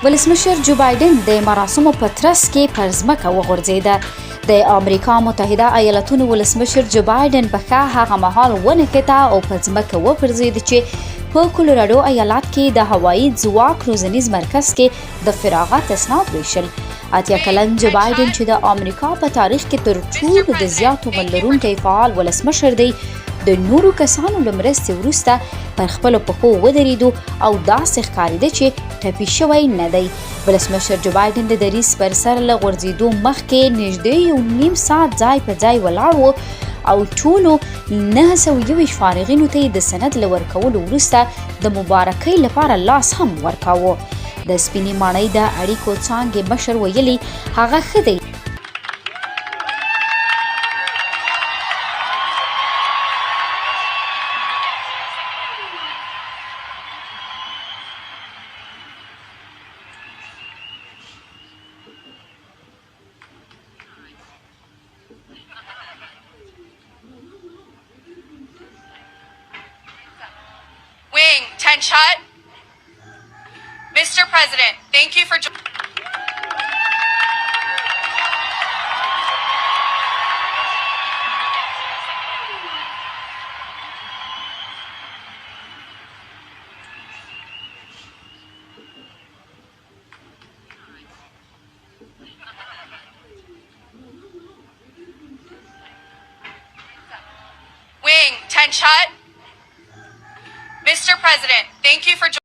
ولسمشر جو بایدن د مراسمو په ترڅ کې پر ځمکه وغورځېده. د امریکا متحده ایالاتونو ولسمشر جو بایدن په ښه هغه مهال ونښته او په ځمکه وپرځېد چې په کولراډو ایالت کې د هوایي ځواک روزنیز مرکز کې د فراغت اسناد ویشل. اتیا کلن جو بایدن چې د امریکا په تاریخ کې تر ټولو د زیاتو غن لرونکی فعال ولسمشر دی، د نورو کسانو له مرستې وروسته پر خپلو پښو ودرېدو او داسې ښکارېده چې ټپي شوی نه دی. ولسمشر جو بایدن د دریځ پر سر له غورځېدو مخکې نږدې 1.5 ساعت ځای په ځای ولاړ و او ټولو 921 فارغینو ته یې د سند له ورکولو وروسته د مبارکۍ لپاره لاس هم ورکاوه. د سپینې ماڼۍ د اړیکو څانګې مشر ویلي هغه ښه دی. Wing, 10 shot. Mr. President, thank you for Wing, 10 shot. Mr. President, thank you for